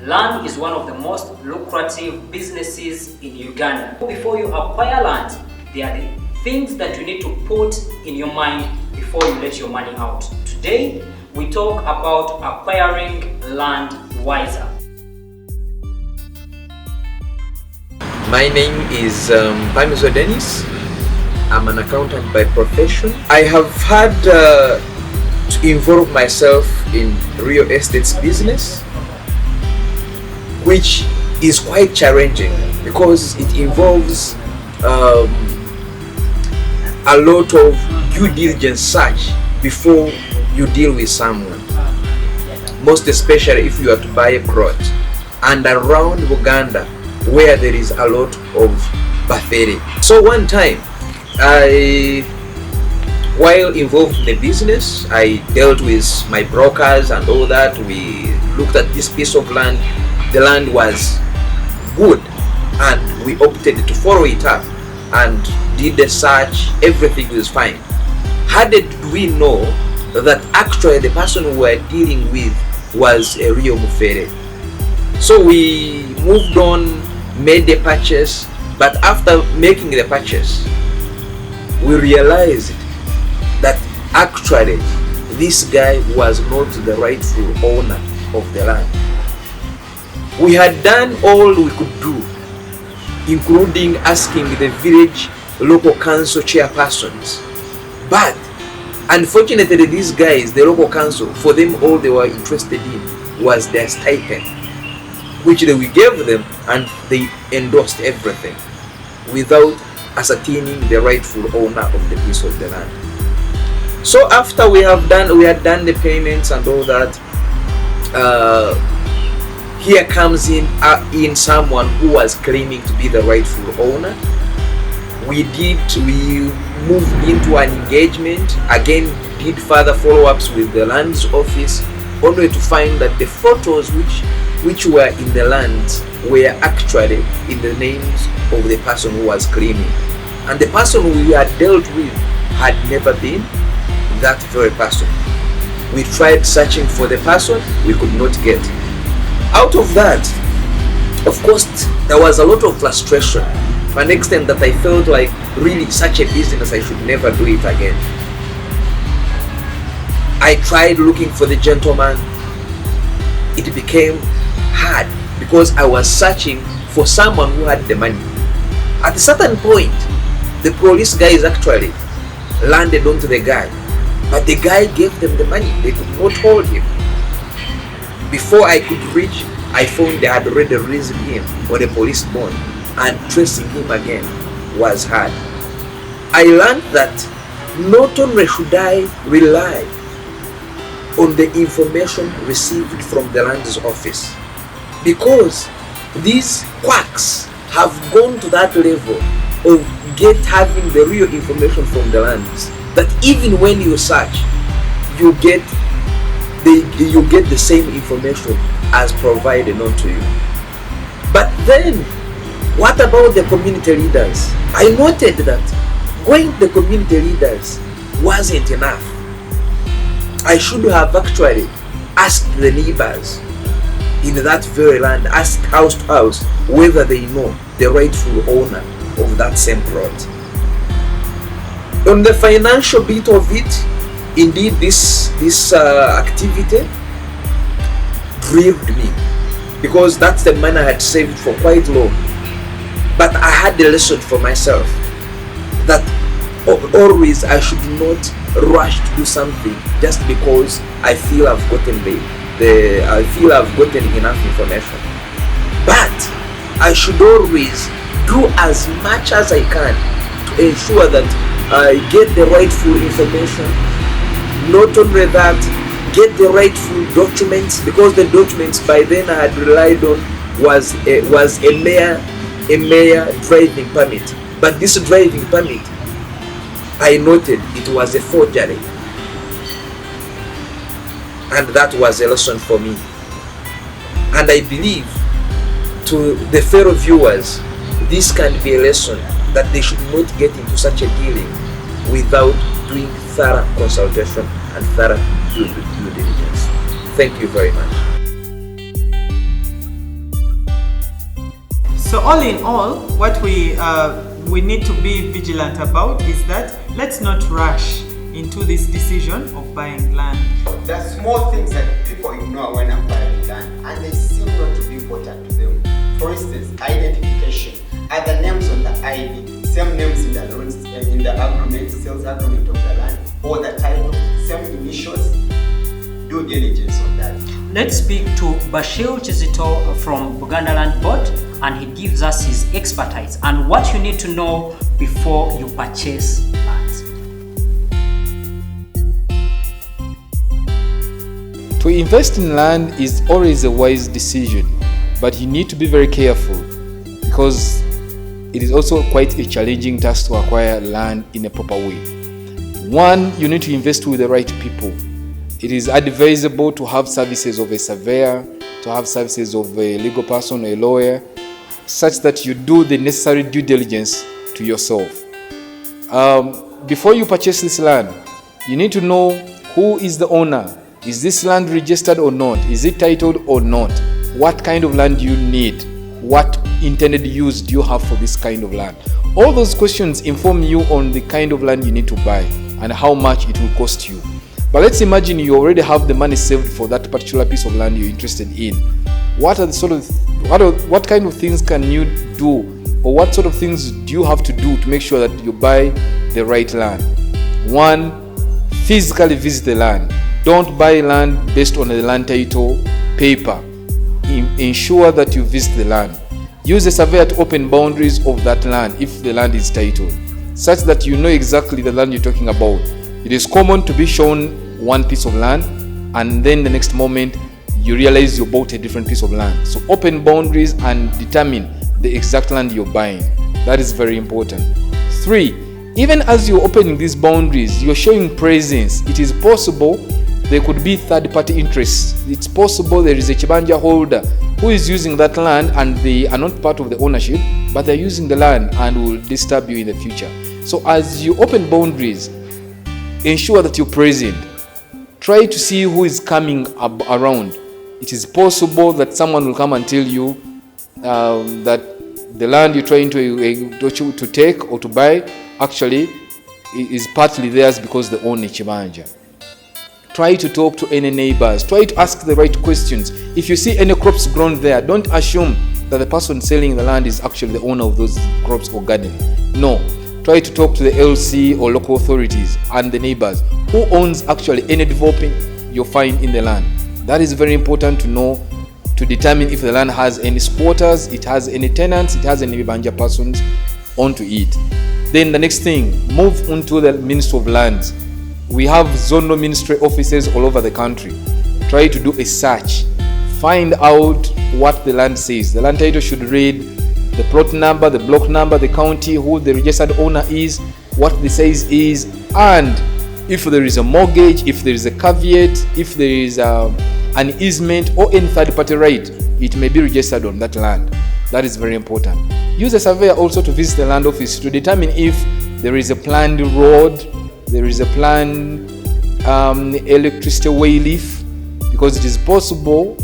Land is one of the most lucrative businesses in Uganda. Before you acquire land, there are the things that you need to put in your mind before you let your money out. Today, we talk about acquiring land wiser. My name is Pamizo Dennis. I'm an accountant by profession. I have had to involve myself in real estate business, which is quite challenging because it involves a lot of due diligence search before you deal with someone, most especially if you are to buy a plot. And around Uganda, where there is a lot of buffering. So one time, while involved in the business, I dealt with my brokers and all that. We looked at this piece of land. The land was good, and we opted to follow it up and did the search. Everything was fine. How did we know that actually the person we were dealing with was a real mufere? So we moved on, made the purchase, but after making the purchase, we realized that actually this guy was not the rightful owner of the land. We had done all we could do, including asking the village local council chairpersons, but unfortunately these guys, the local council, for them all they were interested in was their stipend, which we gave them, and they endorsed everything without ascertaining the rightful owner of the piece of the land. So after we had done the payments and all that, here comes in someone who was claiming to be the rightful owner. We moved into an engagement, again did further follow-ups with the lands office, only to find that the photos which were in the land were actually in the names of the person who was claiming. And the person we had dealt with had never been that very person. We tried searching for the person, we could not get. Out of that, of course, there was a lot of frustration, to an extent that I felt like really such a business, I should never do it again. I tried looking for the gentleman. It became hard because I was searching for someone who had the money. At a certain point, the police guys actually landed onto the guy, but the guy gave them the money. They could not hold him. Before I could reach, I found they had already released him on a police bond, and tracing him again was hard. I learned that not only should I rely on the information received from the lands office, because these quacks have gone to that level of having the real information from the lands, that even when you search, you get the same information as provided unto you. But then, what about the community leaders? I noted that going to the community leaders wasn't enough. I should have actually asked the neighbors in that very land, asked house to house, whether they know the rightful owner of that same plot. On the financial bit of it, indeed this activity grieved me, because that's the money I had saved for quite long. But I had the lesson for myself that always I should not rush to do something just because I feel I've gotten enough information. But I should always do as much as I can to ensure that I get the rightful information. Not only that, get the rightful documents, because the documents by then I had relied on was a mere driving permit. But this driving permit, I noted it was a forgery, and that was a lesson for me. And I believe to the fellow viewers, this can be a lesson that they should not get into such a dealing without doing thorough consultation and thorough due diligence. Thank you very much. So all in all, what we need to be vigilant about is that let's not rush into this decision of buying land. There are small things that people ignore when acquiring land, and they seem not to be important to them. For instance, identification. Are the names on the ID same names in the loans, in the agreement, sales agreement of the land, or the title, same initials? Due diligence on that. Let's speak to Bashir Chizito from Buganda Land Board, and he gives us his expertise and what you need to know before you purchase lands. To invest in land is always a wise decision, but you need to be very careful because it is also quite a challenging task to acquire land in a proper way. One, you need to invest with the right people. It is advisable to have services of a surveyor, to have services of a legal person or a lawyer, such that you do the necessary due diligence to yourself. Before you purchase this land, you need to know who is the owner. Is this land registered or not? Is it titled or not? What kind of land do you need? What intended use do you have for this kind of land? All those questions inform you on the kind of land you need to buy and how much it will cost you. But let's imagine you already have the money saved for that particular piece of land you're interested in. What kind of things can you do, or what sort of things do you have to do to make sure that you buy the right land? One, physically visit the land. Don't buy land based on the land title paper. Ensure that you visit the land. Use a surveyor to open boundaries of that land if the land is titled, such that you know exactly the land you're talking about. It is common to be shown one piece of land and then the next moment you realize you bought a different piece of land. So open boundaries and determine the exact land you're buying. That is very important. 3, even as you're opening these boundaries, you're showing presence. It is possible there could be third-party interests. It's possible there is a Chibanja holder who is using that land and they are not part of the ownership, but they're using the land and will disturb you in the future. So as you open boundaries, ensure that you're present. Try to see who is coming around. It is possible that someone will come and tell you that the land you're trying to take or to buy actually is partly theirs because they own a Chibanja. Try to talk to any neighbors. Try to ask the right questions. If you see any crops grown there, don't assume that the person selling the land is actually the owner of those crops or garden. No. Try to talk to the LC or local authorities and the neighbors. Who owns actually any development you find in the land? That is very important to know to determine if the land has any squatters, it has any tenants, it has any Banja persons onto it. Then the next thing, move onto the Ministry of Lands. We have zonal ministry offices all over the country. Try to do a search. Find out what the land says. The land title should read the plot number, the block number, the county, who the registered owner is, what the size is, and if there is a mortgage, if there is a caveat, if there is an easement or any third-party right, it may be registered on that land. That is very important. Use a surveyor also to visit the land office to determine if there is a planned road, there is a planned electricity way leaf, because it is possible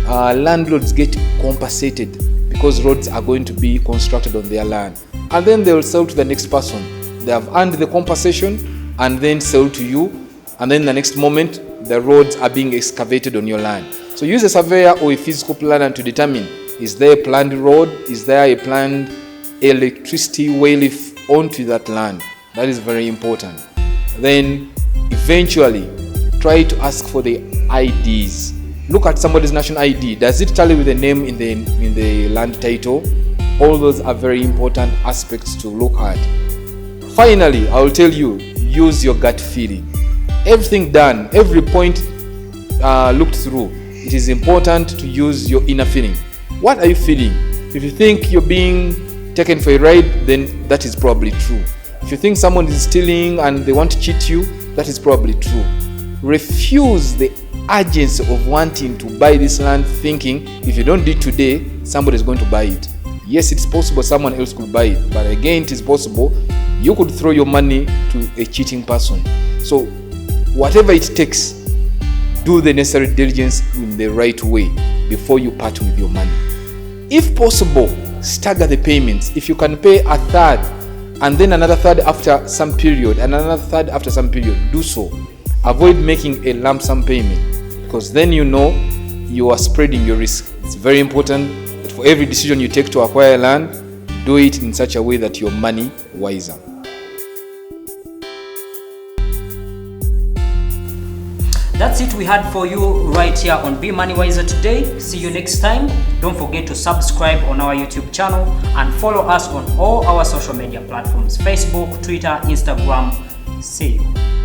landlords get compensated because roads are going to be constructed on their land, and then they will sell to the next person. They have earned the compensation and then sell to you, and then the next moment the roads are being excavated on your land. So use a surveyor or a physical planner to determine, is there a planned road, is there a planned electricity way leaf onto that land. That is very important. Then eventually try to ask for the IDs. Look at somebody's national ID. Does it tally with the name in the land title? All those are very important aspects to look at. Finally, I will tell you, use your gut feeling. Everything done, every point looked through, it is important to use your inner feeling. What are you feeling? If you think you're being taken for a ride, then that is probably true. If you think someone is stealing and they want to cheat you, that is probably true. Refuse the urgency of wanting to buy this land thinking if you don't do it today, somebody is going to buy it. Yes, it's possible someone else could buy it, but again, it is possible you could throw your money to a cheating person. So whatever it takes, do the necessary diligence in the right way before you part with your money. If possible, stagger the payments. If you can pay a third and then another third after some period and another third after some period, do so. Avoid making a lump sum payment, because then you know you are spreading your risk. It's very important that for every decision you take to acquire land, do it in such a way that you're money wiser. That's it we had for you right here on Be Money Wiser today. See you next time. Don't forget to subscribe on our YouTube channel and follow us on all our social media platforms: Facebook, Twitter, Instagram. See you.